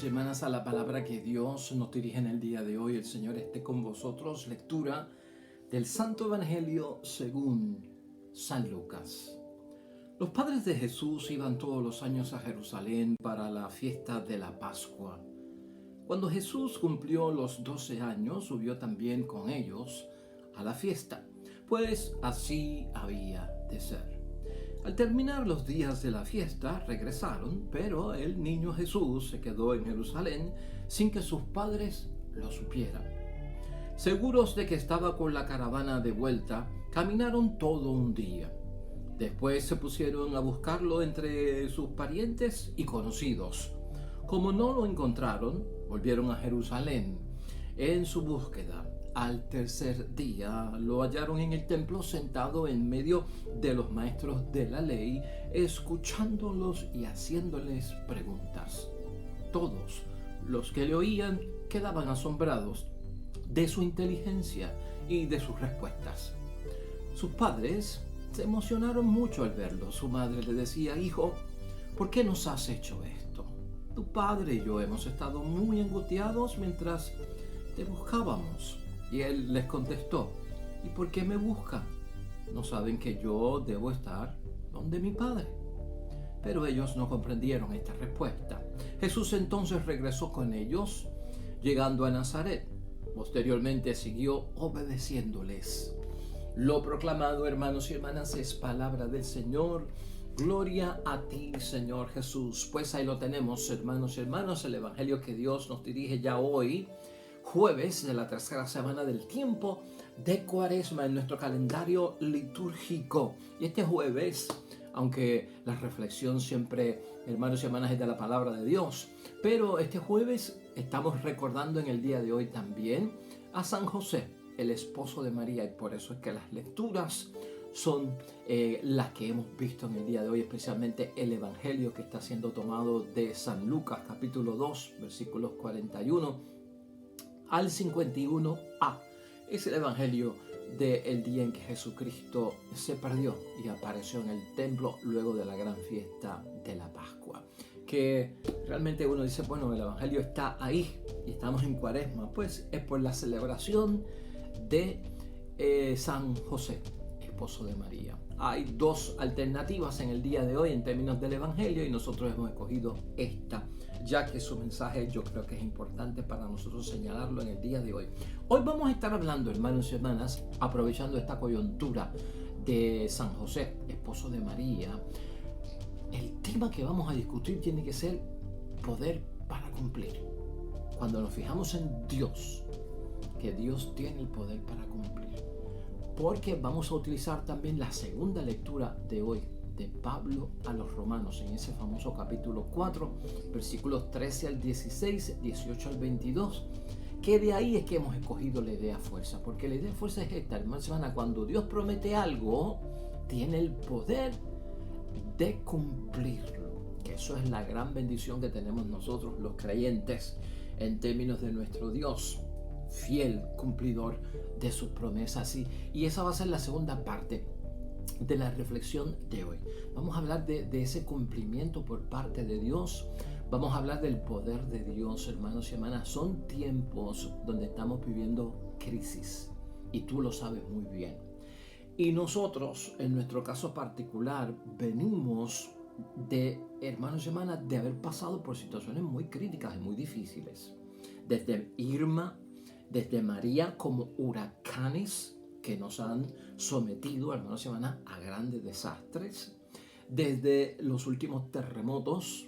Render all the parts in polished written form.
y hermanas, a la palabra que Dios nos dirige en el día de hoy. El Señor esté con vosotros. Lectura del Santo Evangelio según San Lucas. Los padres de Jesús iban todos los años a Jerusalén para la fiesta de la Pascua. Cuando Jesús cumplió los 12 años, subió también con ellos a la fiesta, pues así había de ser. Al terminar los días de la fiesta, regresaron, pero el niño Jesús se quedó en Jerusalén sin que sus padres lo supieran. Seguros de que estaba con la caravana de vuelta, caminaron todo un día. Después se pusieron a buscarlo entre sus parientes y conocidos. Como no lo encontraron, volvieron a Jerusalén en su búsqueda. Al tercer día lo hallaron en el templo sentado en medio de los maestros de la ley, escuchándolos y haciéndoles preguntas. Todos los que le oían quedaban asombrados de su inteligencia y de sus respuestas. Sus padres se emocionaron mucho al verlo. Su madre le decía: «Hijo, ¿por qué nos has hecho esto? Tu padre y yo hemos estado muy angustiados mientras te buscábamos». Y él les contestó: «¿Y por qué me buscan? ¿No saben que yo debo estar donde mi padre?». Pero ellos no comprendieron esta respuesta. Jesús entonces regresó con ellos, llegando a Nazaret. Posteriormente siguió obedeciéndoles. Lo proclamado, hermanos y hermanas, es palabra del Señor. Gloria a ti, Señor Jesús. Pues ahí lo tenemos, hermanos y hermanas, el Evangelio que Dios nos dirige ya hoy, jueves de la tercera semana del tiempo de Cuaresma en nuestro calendario litúrgico. Y este jueves, aunque la reflexión siempre, hermanos y hermanas, es de la palabra de Dios, pero este jueves estamos recordando en el día de hoy también a San José, el esposo de María, y por eso es que las lecturas son las que hemos visto en el día de hoy, especialmente el Evangelio que está siendo tomado de San Lucas, capítulo 2, versículos 41 al 51a. Es el Evangelio del día en que Jesucristo se perdió y apareció en el templo luego de la gran fiesta de la Pascua. Que realmente uno dice, bueno, el Evangelio está ahí y estamos en Cuaresma. Pues es por la celebración de San José, esposo de María. Hay dos alternativas en el día de hoy en términos del Evangelio y nosotros hemos escogido esta, ya que su mensaje yo creo que es importante para nosotros señalarlo en el día de hoy. Hoy vamos a estar hablando, hermanos y hermanas, aprovechando esta coyuntura de San José, esposo de María. El tema que vamos a discutir tiene que ser poder para cumplir. Cuando nos fijamos en Dios, que Dios tiene el poder para cumplir. Porque vamos a utilizar también la segunda lectura de hoy de Pablo a los Romanos en ese famoso capítulo 4, versículos 13 al 16, 18 al 22, que de ahí es que hemos escogido la idea fuerza, porque la idea fuerza es esta, hermana, cuando Dios promete algo, tiene el poder de cumplirlo, que eso es la gran bendición que tenemos nosotros los creyentes en términos de nuestro Dios, fiel cumplidor de sus promesas. Y esa va a ser la segunda parte de la reflexión de hoy. Vamos a hablar de ese cumplimiento por parte de Dios. Vamos a hablar del poder de Dios, hermanos y hermanas. Son tiempos donde estamos viviendo crisis y tú lo sabes muy bien. Y nosotros, en nuestro caso particular, venimos de, hermanos y hermanas, de haber pasado por situaciones muy críticas y muy difíciles. Desde Irma, desde María, como huracanes que nos han sometido, hermanos y hermanas, a grandes desastres. Desde los últimos terremotos,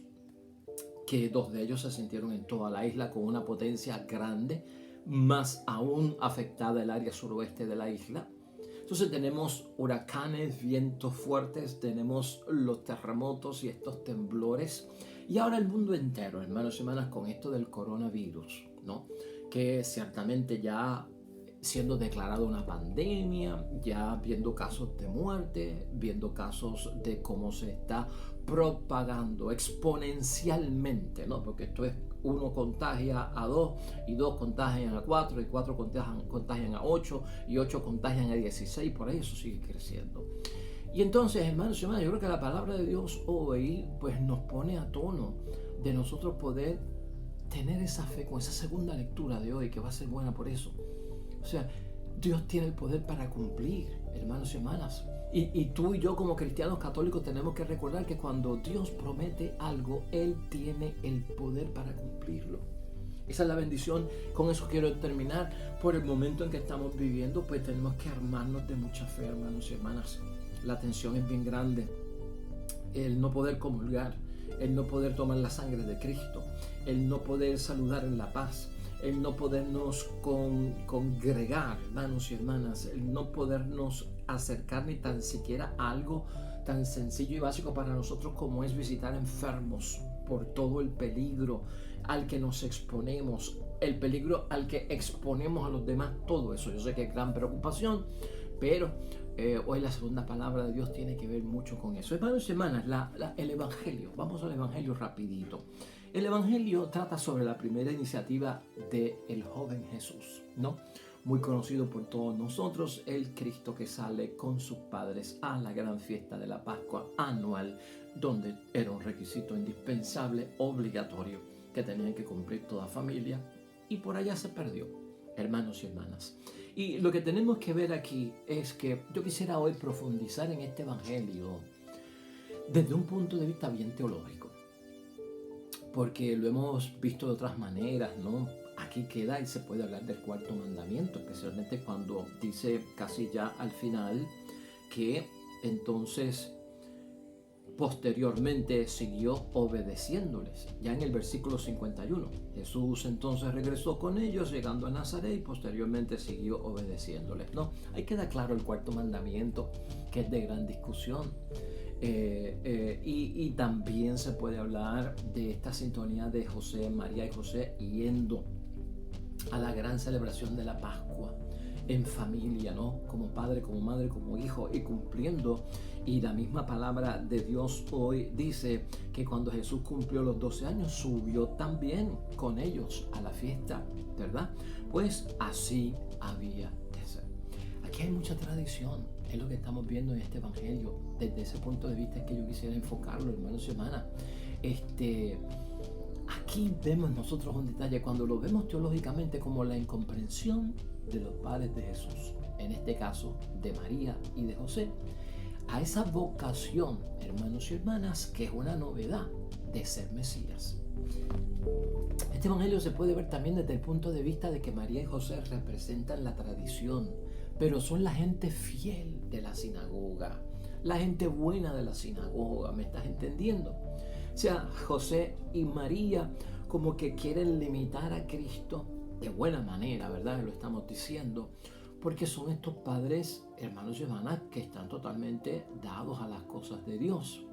que 2 de ellos se sintieron en toda la isla con una potencia grande, más aún afectada el área suroeste de la isla. Entonces tenemos huracanes, vientos fuertes, tenemos los terremotos y estos temblores. Y ahora el mundo entero, hermanos y hermanas, con esto del coronavirus, ¿no? Que ciertamente ya siendo declarada una pandemia, ya viendo casos de muerte, viendo casos de cómo se está propagando exponencialmente, ¿no? Porque esto es 1 contagia a 2 y 2 contagian a 4 y 4 contagian a 8 y 8 contagian a 16, por ahí eso sigue creciendo. Y entonces, hermanos y hermanas, yo creo que la palabra de Dios hoy pues nos pone a tono de nosotros poder tener esa fe con esa segunda lectura de hoy, que va a ser buena por eso. O sea, Dios tiene el poder para cumplir, hermanos y hermanas. Y tú y yo como cristianos católicos tenemos que recordar que cuando Dios promete algo, Él tiene el poder para cumplirlo. Esa es la bendición. Con eso quiero terminar. Por el momento en que estamos viviendo, pues tenemos que armarnos de mucha fe, hermanos y hermanas. La tensión es bien grande. El no poder comulgar, el no poder tomar la sangre de Cristo, el no poder saludar en la paz, el no podernos congregar, hermanos y hermanas, el no podernos acercar ni tan siquiera a algo tan sencillo y básico para nosotros como es visitar enfermos, por todo el peligro al que nos exponemos, el peligro al que exponemos a los demás, todo eso. Yo sé que es gran preocupación, pero hoy la segunda palabra de Dios tiene que ver mucho con eso. Hermanos y hermanas, el Evangelio, vamos al Evangelio rapidito. El Evangelio trata sobre la primera iniciativa del joven Jesús, ¿no? Muy conocido por todos nosotros, el Cristo que sale con sus padres a la gran fiesta de la Pascua anual, donde era un requisito indispensable, obligatorio, que tenían que cumplir toda familia, y por allá se perdió, hermanos y hermanas. Y lo que tenemos que ver aquí es que yo quisiera hoy profundizar en este Evangelio desde un punto de vista bien teológico, porque lo hemos visto de otras maneras, ¿no? Aquí queda y se puede hablar del cuarto mandamiento, especialmente cuando dice casi ya al final que entonces posteriormente siguió obedeciéndoles. Ya en el versículo 51, Jesús entonces regresó con ellos llegando a Nazaret y posteriormente siguió obedeciéndoles, ¿no? Ahí queda claro el cuarto mandamiento, que es de gran discusión. Y también se puede hablar de esta sintonía de José, María y José yendo a la gran celebración de la Pascua en familia, ¿no? Como padre, como madre, como hijo, y cumpliendo. Y la misma palabra de Dios hoy dice que cuando Jesús cumplió los 12 años, subió también con ellos a la fiesta, ¿verdad? Pues así había de ser. Aquí hay mucha tradición, es lo que estamos viendo en este Evangelio. Desde ese punto de vista es que yo quisiera enfocarlo, hermanos y hermanas. Aquí vemos nosotros un detalle, cuando lo vemos teológicamente, como la incomprensión de los padres de Jesús, en este caso de María y de José, a esa vocación, hermanos y hermanas, que es una novedad de ser Mesías. Este Evangelio se puede ver también desde el punto de vista de que María y José representan la tradición, pero son la gente fiel de la sinagoga, la gente buena de la sinagoga, ¿me estás entendiendo? O sea, José y María como que quieren limitar a Cristo de buena manera, ¿verdad? Lo estamos diciendo, porque son estos padres, hermanos y hermanas, que están totalmente dados a las cosas de Dios.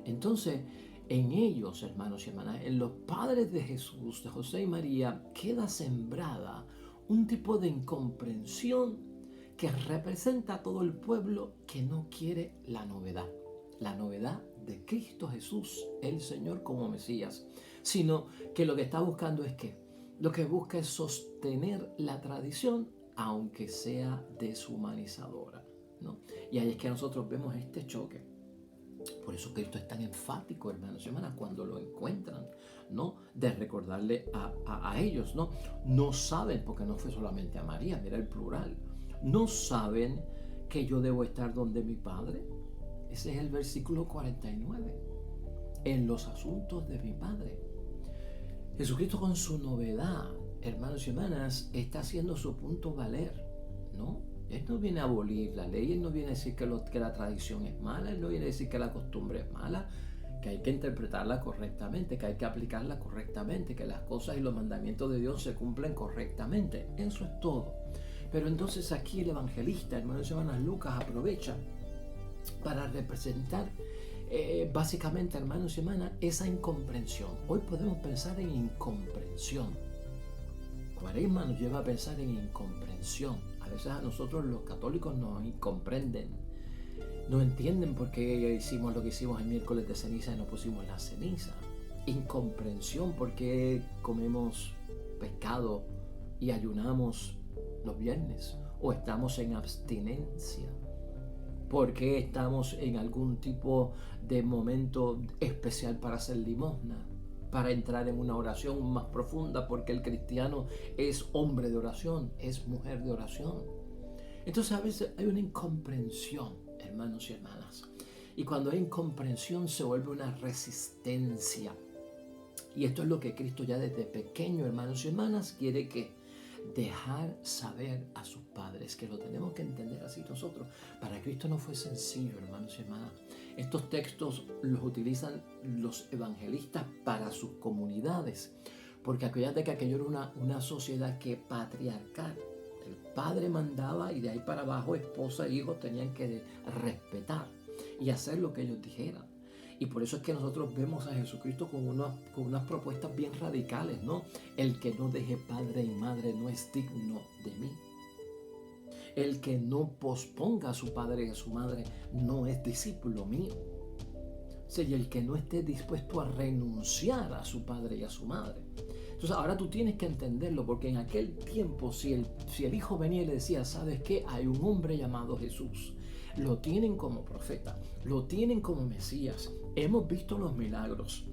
Entonces, en ellos, hermanos y hermanas, en los padres de Jesús, de José y María, queda sembrada un tipo de incomprensión que representa a todo el pueblo que no quiere la novedad de Cristo Jesús, el Señor como Mesías, sino que lo que está buscando es que lo que busca es sostener la tradición, aunque sea deshumanizadora, ¿no? Y ahí es que nosotros vemos este choque. Por eso Cristo es tan enfático, hermanos y hermanas, cuando lo encuentran, ¿no? De recordarle a ellos, ¿no? No saben, porque no fue solamente a María, mira el plural, no saben que yo debo estar donde mi Padre. Ese es el versículo 49. En los asuntos de mi Padre. Jesucristo con su novedad, hermanos y hermanas, está haciendo su punto valer, ¿no? Él no viene a abolir la ley, Él no viene a decir que la tradición es mala, Él no viene a decir que la costumbre es mala, que hay que interpretarla correctamente, que hay que aplicarla correctamente, que las cosas y los mandamientos de Dios se cumplen correctamente. Eso es todo. Pero entonces aquí el evangelista, hermanos y hermanas, Lucas aprovecha para representar básicamente, hermanos y hermanas, esa incomprensión. Hoy podemos pensar en incomprensión. Cuaresma nos lleva a pensar en incomprensión. A veces a nosotros los católicos nos incomprenden, no entienden por qué hicimos lo que hicimos el miércoles de ceniza y no pusimos la ceniza. Incomprensión, porque comemos pescado y ayunamos los viernes, o estamos en abstinencia, porque estamos en algún tipo de momento especial para hacer limosna. para entrar en una oración más profunda, porque el cristiano es hombre de oración, es mujer de oración. Entonces a veces hay una incomprensión, hermanos y hermanas. Y cuando hay incomprensión se vuelve una resistencia. Y esto es lo que Cristo ya desde pequeño, hermanos y hermanas, quiere que dejar saber a sus padres, que lo tenemos que entender así nosotros. Para Cristo no fue sencillo, hermanos y hermanas. Estos textos los utilizan los evangelistas para sus comunidades, porque acuérdate que aquello era una sociedad que patriarcal. El padre mandaba y de ahí para abajo esposa e hijos tenían que respetar y hacer lo que ellos dijeran. Y por eso es que nosotros vemos a Jesucristo con unas propuestas bien radicales, ¿no? El que no deje padre y madre no es digno de mí. El que no posponga a su padre y a su madre no es discípulo mío. Sí, y el que no esté dispuesto a renunciar a su padre y a su madre. Entonces ahora tú tienes que entenderlo, porque en aquel tiempo si el hijo venía y le decía, ¿sabes qué? Hay un hombre llamado Jesús. Lo tienen como profeta, lo tienen como Mesías. Hemos visto los milagros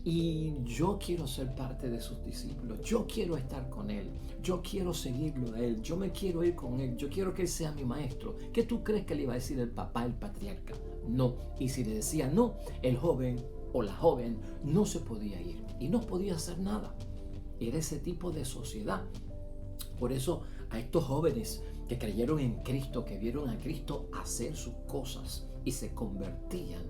y yo quiero ser parte de sus discípulos. Yo quiero estar con él. Yo quiero seguirlo a él. Yo me quiero ir con él. Yo quiero que él sea mi maestro. ¿Qué tú crees que le iba a decir el papá, el patriarca? No. Y si le decía no, el joven o la joven no se podía ir y no podía hacer nada. Era ese tipo de sociedad. Por eso a estos jóvenes que creyeron en Cristo, que vieron a Cristo hacer sus cosas y se convertían.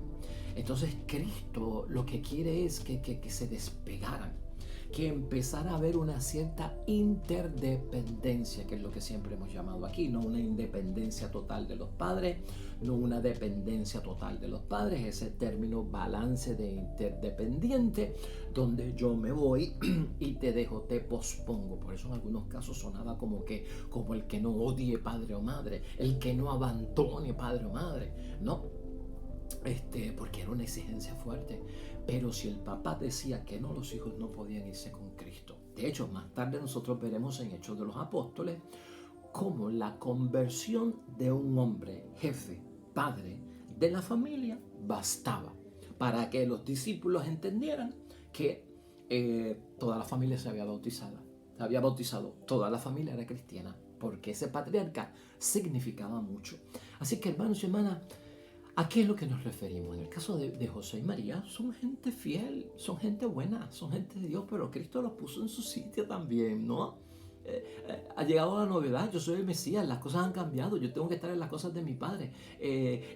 Entonces Cristo lo que quiere es que se despegaran, que empezara a haber una cierta interdependencia, que es lo que siempre hemos llamado aquí, no una independencia total de los padres, no una dependencia total de los padres, ese término balance de interdependiente, donde yo me voy y te dejo, te pospongo. Por eso en algunos casos sonaba como el que no odie padre o madre, el que no abandone padre o madre, ¿no? Porque era una exigencia fuerte. Pero si el papá decía que no, los hijos no podían irse con Cristo. De hecho, más tarde nosotros veremos en Hechos de los Apóstoles cómo la conversión de un hombre, jefe, padre de la familia, bastaba para que los discípulos entendieran que toda la familia se había bautizado, toda la familia era cristiana, porque ese patriarca significaba mucho. Así que, hermanos y hermanas, ¿a qué es lo que nos referimos? En el caso de José y María, son gente fiel, son gente buena, son gente de Dios, pero Cristo los puso en su sitio también, ¿no? Ha llegado la novedad, yo soy el Mesías, las cosas han cambiado, yo tengo que estar en las cosas de mi Padre.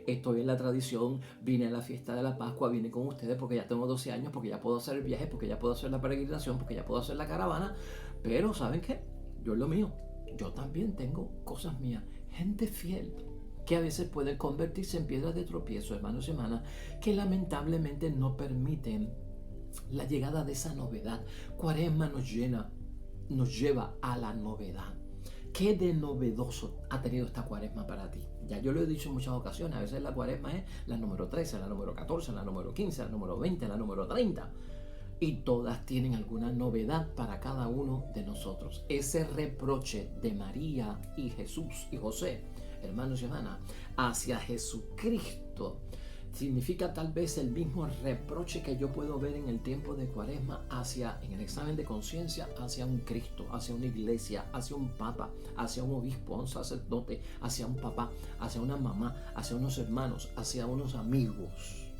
Estoy en la tradición, vine a la fiesta de la Pascua, vine con ustedes porque ya tengo 12 años, porque ya puedo hacer el viaje, porque ya puedo hacer la peregrinación, porque ya puedo hacer la caravana, pero ¿saben qué? Yo es lo mío, yo también tengo cosas mías, gente fiel, que a veces pueden convertirse en piedras de tropiezo, hermanos y hermanas, que lamentablemente no permiten la llegada de esa novedad. Cuaresma nos lleva a la novedad. ¿Qué de novedoso ha tenido esta cuaresma para ti? Ya yo lo he dicho en muchas ocasiones, a veces la cuaresma es la número 13, la número 14, la número 15, la número 20, la número 30. Y todas tienen alguna novedad para cada uno de nosotros. Ese reproche de María y Jesús y José, hermanos y hermanas, hacia Jesucristo significa tal vez el mismo reproche que yo puedo ver en el tiempo de Cuaresma en el examen de conciencia, hacia un Cristo, hacia una iglesia, hacia un papa, hacia un obispo, un sacerdote, hacia un papá, hacia una mamá, hacia unos hermanos, hacia unos amigos.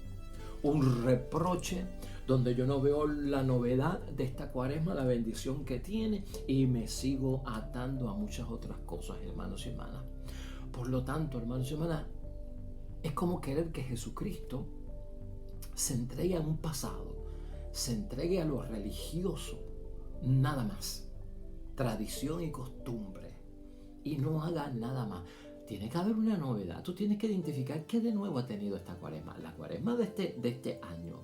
Un reproche donde yo no veo la novedad de esta Cuaresma, la bendición que tiene, y me sigo atando a muchas otras cosas, hermanos y hermanas. Por lo tanto, hermanos y hermanas, es como querer que Jesucristo se entregue a un pasado, se entregue a lo religioso, nada más, tradición y costumbre, y no haga nada más. Tiene que haber una novedad. Tú tienes que identificar qué de nuevo ha tenido esta Cuaresma. La Cuaresma de este año,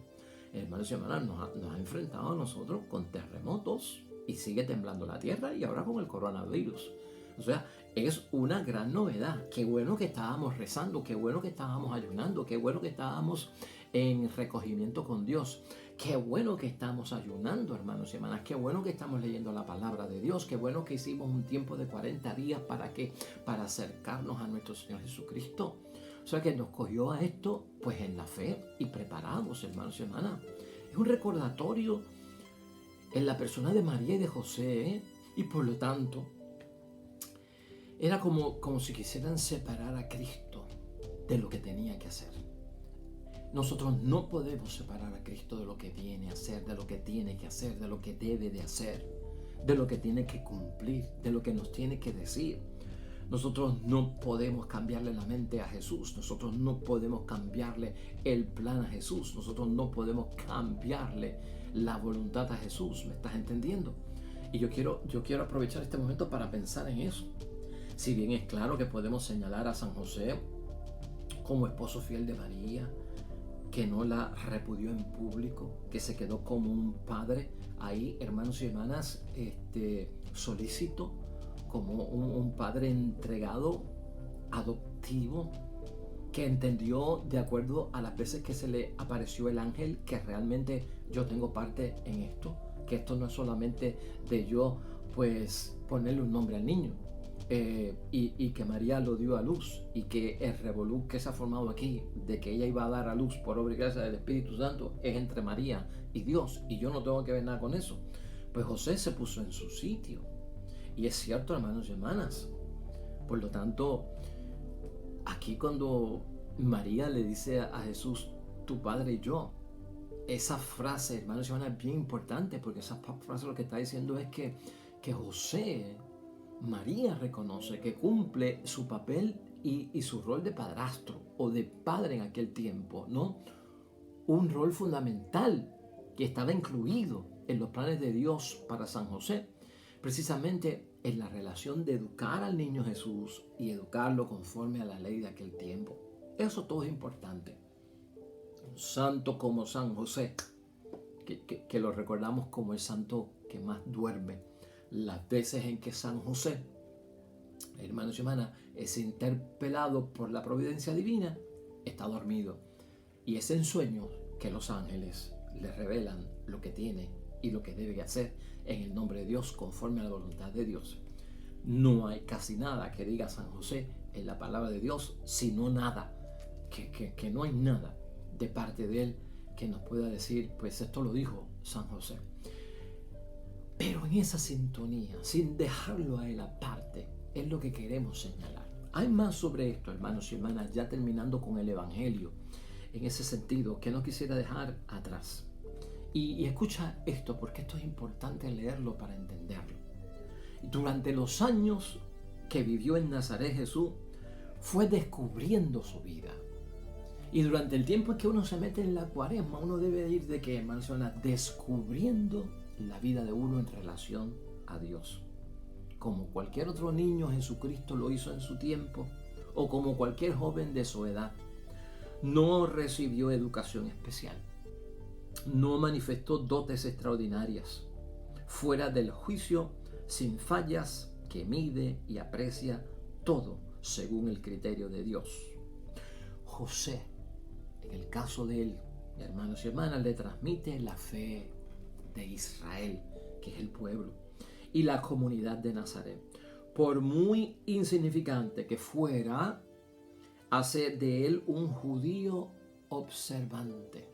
hermanos y hermanas, nos ha enfrentado a nosotros con terremotos y sigue temblando la tierra, y ahora con el coronavirus. O sea, es una gran novedad. Qué bueno que estábamos rezando, qué bueno que estábamos ayunando, qué bueno que estábamos en recogimiento con Dios. Qué bueno que estamos ayunando, hermanos y hermanas. Qué bueno que estamos leyendo la palabra de Dios. Qué bueno que hicimos un tiempo de 40 días para acercarnos a nuestro Señor Jesucristo. O sea, que nos cogió a esto pues en la fe y preparados, hermanos y hermanas. Es un recordatorio en la persona de María y de José, y por lo tanto era como si quisieran separar a Cristo de lo que tenía que hacer. Nosotros no podemos separar a Cristo de lo que viene a hacer, de lo que tiene que hacer, de lo que debe de hacer, de lo que tiene que cumplir, de lo que nos tiene que decir. Nosotros no podemos cambiarle la mente a Jesús. Nosotros no podemos cambiarle el plan a Jesús. Nosotros no podemos cambiarle la voluntad a Jesús. ¿Me estás entendiendo? Y yo quiero aprovechar este momento para pensar en eso. Si bien es claro que podemos señalar a San José como esposo fiel de María, que no la repudió en público, que se quedó como un padre ahí, hermanos y hermanas, solícito, como un padre entregado, adoptivo, que entendió de acuerdo a las veces que se le apareció el ángel que realmente yo tengo parte en esto, que esto no es solamente de yo pues ponerle un nombre al niño, y que María lo dio a luz, y que el revolú que se ha formado aquí de que ella iba a dar a luz por obra y gracia del Espíritu Santo es entre María y Dios, y yo no tengo que ver nada con eso. Pues José se puso en su sitio, y es cierto, hermanos y hermanas. Por lo tanto, aquí cuando María le dice a Jesús, tu padre y yo, esa frase, hermanos y hermanas, es bien importante, porque esa frase lo que está diciendo es que José, María reconoce que cumple su papel y su rol de padrastro o de padre en aquel tiempo, ¿no? Un rol fundamental que estaba incluido en los planes de Dios para San José, precisamente en la relación de educar al niño Jesús y educarlo conforme a la ley de aquel tiempo. Eso todo es importante. Un santo como San José, que lo recordamos como el santo que más duerme, las veces en que San José, hermanos y hermanas, es interpelado por la providencia divina, está dormido, y es en sueños que los ángeles le revelan lo que tiene y lo que debe hacer en el nombre de Dios, conforme a la voluntad de Dios. No hay casi nada que diga San José en la palabra de Dios, sino nada, que no hay nada de parte de él que nos pueda decir, pues esto lo dijo San José. Pero en esa sintonía, sin dejarlo a él aparte, es lo que queremos señalar. Hay más sobre esto, hermanos y hermanas, ya terminando con el Evangelio, en ese sentido, que no quisiera dejar atrás. Y escucha esto, porque esto es importante leerlo para entenderlo. Durante los años que vivió en Nazaret Jesús, fue descubriendo su vida. Y durante el tiempo en que uno se mete en la cuaresma, uno debe ir de qué, hermanos y hermanas, descubriendo la vida de uno en relación a Dios. Como cualquier otro niño, Jesucristo lo hizo en su tiempo, o como cualquier joven de su edad. No recibió educación especial. No manifestó dotes extraordinarias, fuera del juicio sin fallas que mide y aprecia todo según el criterio de Dios. José, en el caso de él, hermanos y hermanas, le transmite la fe de Israel, que es el pueblo, y la comunidad de Nazaret. Por muy insignificante que fuera, hace de él un judío observante.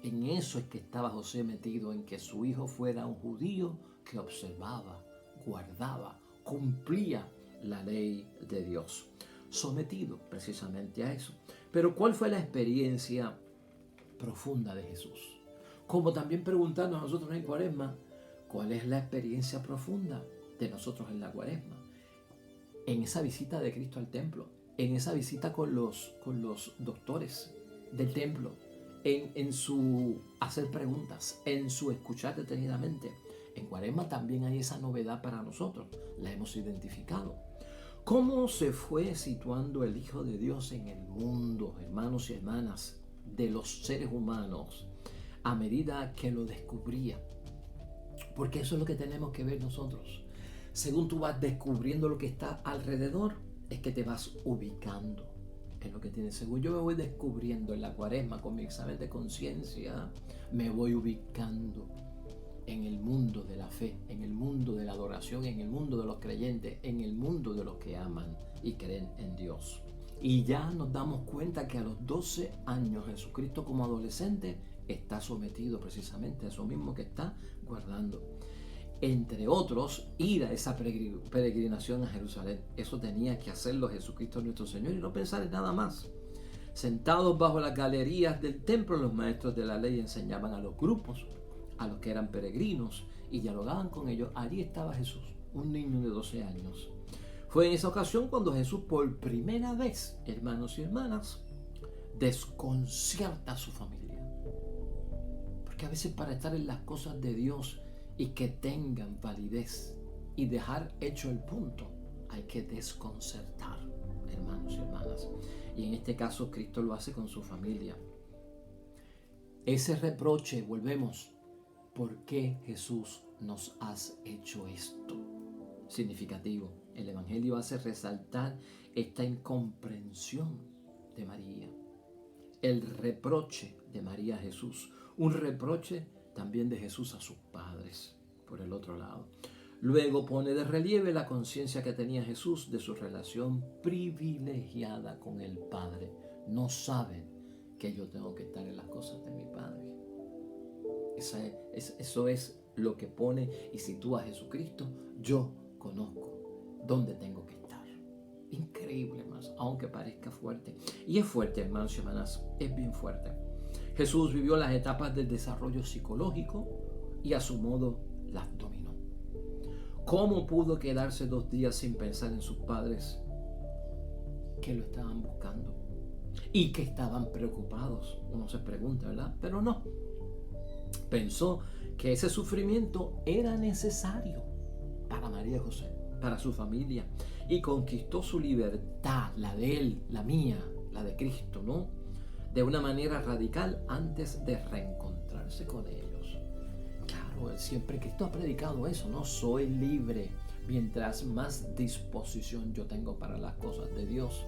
En eso es que estaba José metido, en que su hijo fuera un judío que observaba, guardaba, cumplía la ley de Dios, sometido precisamente a eso. Pero ¿cuál fue la experiencia profunda de Jesús? Como también preguntarnos a nosotros en Cuaresma, ¿cuál es la experiencia profunda de nosotros en la Cuaresma? En esa visita de Cristo al templo, en esa visita con los doctores del templo, en su hacer preguntas, en su escuchar detenidamente. En Cuaresma también hay esa novedad para nosotros, la hemos identificado. ¿Cómo se fue situando el Hijo de Dios en el mundo, hermanos y hermanas, de los seres humanos, a medida que lo descubría? Porque eso es lo que tenemos que ver nosotros. Según tú vas descubriendo lo que está alrededor, es que te vas ubicando en lo que tienes. Según yo me voy descubriendo en la Cuaresma con mi examen de conciencia, me voy ubicando en el mundo de la fe, en el mundo de la adoración, en el mundo de los creyentes, en el mundo de los que aman y creen en Dios. Y ya nos damos cuenta que a los 12 años Jesucristo como adolescente está sometido precisamente a eso mismo que está guardando. Entre otros, ir a esa peregrinación a Jerusalén. Eso tenía que hacerlo Jesucristo nuestro Señor y no pensar en nada más. Sentados bajo las galerías del templo, los maestros de la ley enseñaban a los grupos, a los que eran peregrinos, y dialogaban con ellos. Allí estaba Jesús, un niño de 12 años. Fue en esa ocasión cuando Jesús por primera vez, hermanos y hermanas, desconcierta a su familia. Porque a veces para estar en las cosas de Dios y que tengan validez y dejar hecho el punto, hay que desconcertar, hermanos y hermanas. Y en este caso Cristo lo hace con su familia. Ese reproche, volvemos, ¿por qué Jesús nos has hecho esto? Significativo. El Evangelio hace resaltar esta incomprensión de María. El reproche de María a Jesús. Un reproche también de Jesús a sus padres, por el otro lado. Luego pone de relieve la conciencia que tenía Jesús de su relación privilegiada con el Padre. No saben que yo tengo que estar en las cosas de mi Padre. Eso es lo que pone y sitúa a Jesucristo. Yo conozco dónde tengo que estar. Increíble, hermanos, aunque parezca fuerte. Y es fuerte, hermanos y hermanas, es bien fuerte. Jesús vivió las etapas del desarrollo psicológico y a su modo las dominó. ¿Cómo pudo quedarse 2 días sin pensar en sus padres que lo estaban buscando y que estaban preocupados? Uno se pregunta, ¿verdad? Pero no. Pensó que ese sufrimiento era necesario para María y José, para su familia, y conquistó su libertad, la de él, la mía, la de Cristo, ¿no? De una manera radical antes de reencontrarse con ellos. Claro, siempre Cristo ha predicado eso, ¿no? Soy libre. Mientras más disposición yo tengo para las cosas de Dios,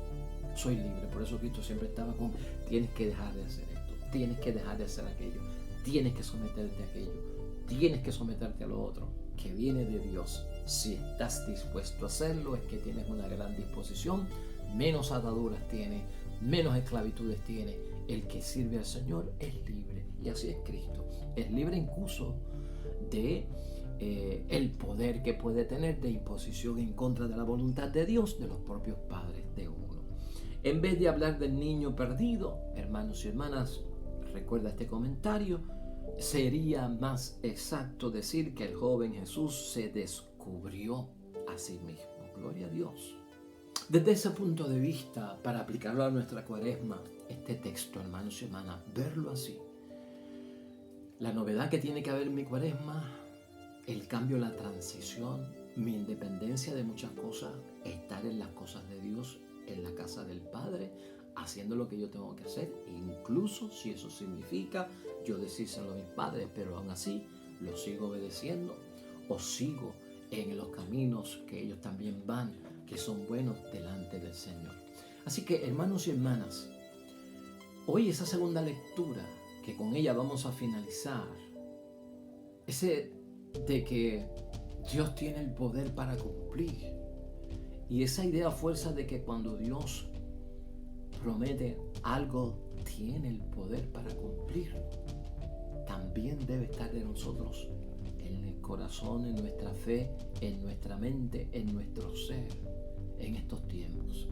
soy libre. Por eso Cristo siempre estaba con, tienes que dejar de hacer esto, tienes que dejar de hacer aquello, tienes que someterte a aquello, tienes que someterte a lo otro, que viene de Dios. Si estás dispuesto a hacerlo, es que tienes una gran disposición, menos ataduras tiene, menos esclavitudes tiene. El que sirve al Señor es libre, y así es Cristo. Es libre incluso de el poder que puede tener de imposición en contra de la voluntad de Dios, de los propios padres de uno. En vez de hablar del niño perdido, hermanos y hermanas, recuerda este comentario, sería más exacto decir que el joven Jesús se descubrió a sí mismo. Gloria a Dios. Desde ese punto de vista, para aplicarlo a nuestra cuaresma, este texto, hermanos y hermanas, verlo así. La novedad que tiene que haber en mi cuaresma, el cambio, la transición, mi independencia de muchas cosas, estar en las cosas de Dios, en la casa del Padre, haciendo lo que yo tengo que hacer, incluso si eso significa yo decírselo a mis padres, pero aún así los sigo obedeciendo o sigo en los caminos que ellos también van, que son buenos delante del Señor. Así que, hermanos y hermanas, hoy esa segunda lectura, que con ella vamos a finalizar, ese de que Dios tiene el poder para cumplir, y esa idea fuerza de que cuando Dios promete algo, tiene el poder para cumplirlo, también debe estar de nosotros, en el corazón, en nuestra fe, en nuestra mente, en nuestro ser, en estos tiempos.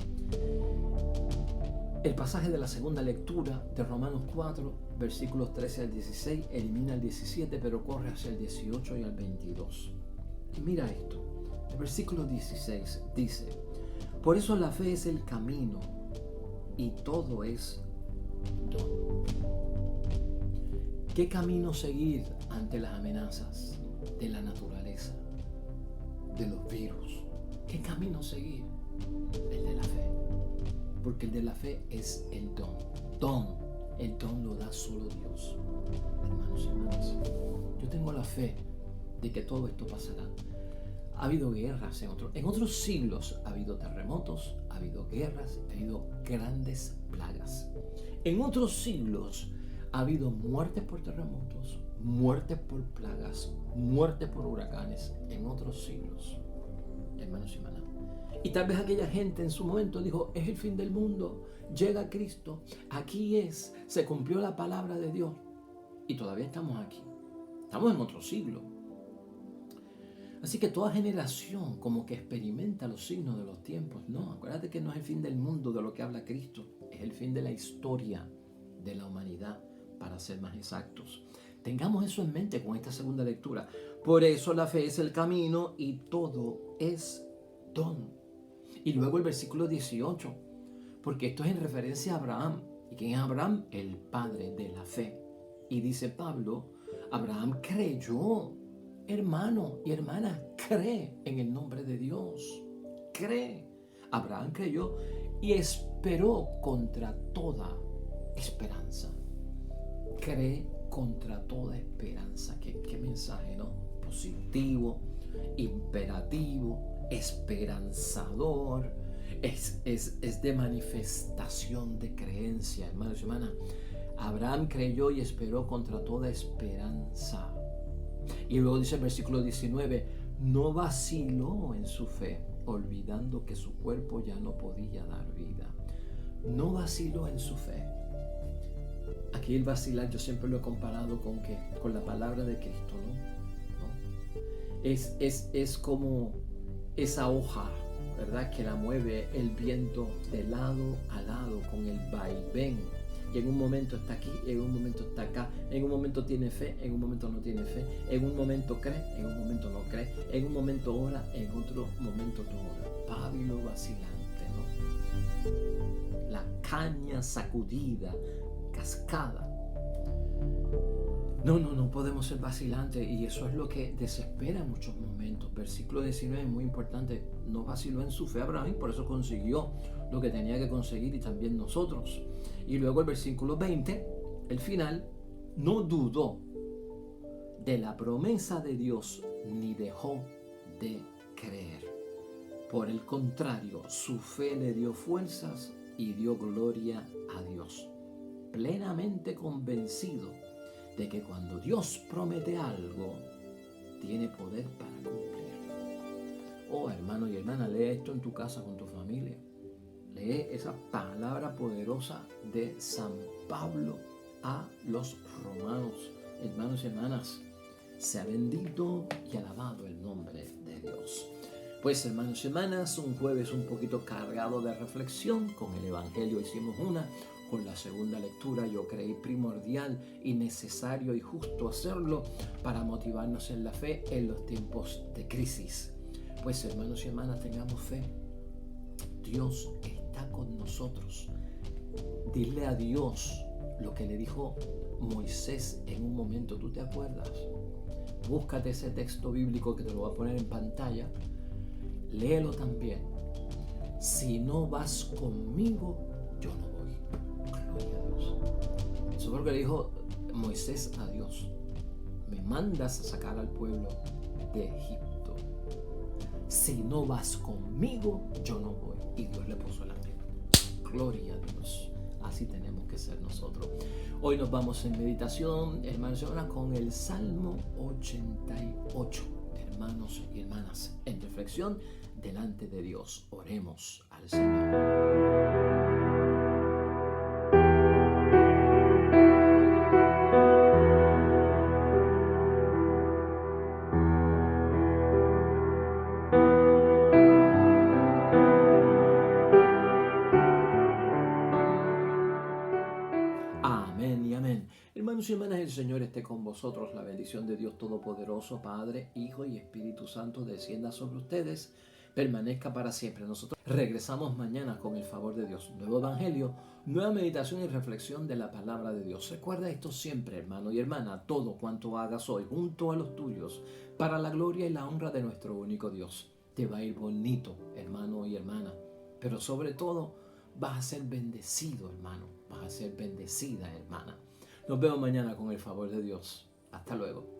El pasaje de la segunda lectura de Romanos 4, versículos 13 al 16, elimina el 17, pero corre hacia el 18 y al 22. Y mira esto, el versículo 16 dice, por eso la fe es el camino y todo es don. ¿Qué camino seguir ante las amenazas de la naturaleza, de los virus? ¿Qué camino seguir? El de la fe. Porque el de la fe es el don. El don lo da solo Dios. Hermanos y hermanas, yo tengo la fe de que todo esto pasará. Ha habido guerras en otros siglos, ha habido terremotos, ha habido guerras, ha habido grandes plagas. En otros siglos ha habido muertes por terremotos, muertes por plagas, muertes por huracanes. En otros siglos, hermanos y hermanas. Y tal vez aquella gente en su momento dijo, es el fin del mundo, llega Cristo, aquí es, se cumplió la palabra de Dios. y todavía estamos aquí. Estamos en otro siglo. Así que toda generación como que experimenta los signos de los tiempos. No, acuérdate que no es el fin del mundo de lo que habla Cristo. Es el fin de la historia de la humanidad, para ser más exactos. Tengamos eso en mente con esta segunda lectura. Por eso la fe es el camino y todo es don. Y luego el versículo 18, porque esto es en referencia a Abraham. ¿Y quién es Abraham? El padre de la fe. Y dice Pablo, Abraham creyó. Hermano y hermana, cree en el nombre de Dios. Cree. Abraham creyó y esperó contra toda esperanza. Cree contra toda esperanza. ¿Qué mensaje, no? Positivo, imperativo, esperanzador. Es de manifestación de creencia, hermanos y hermanas. Abraham creyó y esperó contra toda esperanza. Y luego dice el versículo 19, no vaciló en su fe, olvidando que su cuerpo ya no podía dar vida. No vaciló en su fe. Aquí el vacilar yo siempre lo he comparado con la palabra de Cristo, ¿no? Es como esa hoja, ¿verdad? Que la mueve el viento de lado a lado con el vaivén. Y en un momento está aquí, en un momento está acá, en un momento tiene fe, en un momento no tiene fe, en un momento cree, en un momento no cree, en un momento ora, en otro momento no ora. Pábilo vacilante, ¿no? La caña sacudida, cascada. No podemos ser vacilantes, y eso es lo que desespera en muchos momentos. Versículo 19 es muy importante. No vaciló en su fe Abraham, por eso consiguió lo que tenía que conseguir, y también nosotros. Y luego el versículo 20, el final, no dudó de la promesa de Dios ni dejó de creer. Por el contrario, su fe le dio fuerzas y dio gloria a Dios, plenamente convencido de que cuando Dios promete algo, tiene poder para cumplirlo. Oh, hermano y hermana, lee esto en tu casa con tu familia. Lee esa palabra poderosa de San Pablo a los romanos. Hermanos y hermanas, sea bendito y alabado el nombre de Dios. Pues, hermanos y hermanas, un jueves un poquito cargado de reflexión. Con el Evangelio hicimos una. Con la segunda lectura yo creí primordial y necesario y justo hacerlo para motivarnos en la fe en los tiempos de crisis. Pues, hermanos y hermanas, tengamos fe. Dios está con nosotros. Dile a Dios lo que le dijo Moisés en un momento. ¿Tú te acuerdas? Búscate ese texto bíblico que te lo voy a poner en pantalla. Léelo también. Si no vas conmigo, yo no voy. Gloria a Dios. Eso fue lo que le dijo Moisés a Dios. Me mandas a sacar al pueblo de Egipto. Si no vas conmigo, yo no voy. Y Dios le puso el ángel. Gloria a Dios. Así tenemos que ser nosotros. Hoy nos vamos en meditación, hermanos y hermanas, con el Salmo 88. Hermanos y hermanas, en reflexión delante de Dios. Oremos al Señor. Amén y amén. Hermanos y hermanas, el Señor esté con vosotros. La bendición de Dios Todopoderoso, Padre, Hijo y Espíritu Santo, descienda sobre ustedes, permanezca para siempre. Nosotros regresamos mañana con el favor de Dios. Nuevo Evangelio, nueva meditación y reflexión de la palabra de Dios. Recuerda esto siempre, hermano y hermana: todo cuanto hagas hoy junto a los tuyos, para la gloria y la honra de nuestro único Dios. Te va a ir bonito, hermano y hermana, pero sobre todo vas a ser bendecido, hermano. Vas a ser bendecida, hermana. Nos vemos mañana con el favor de Dios. Hasta luego.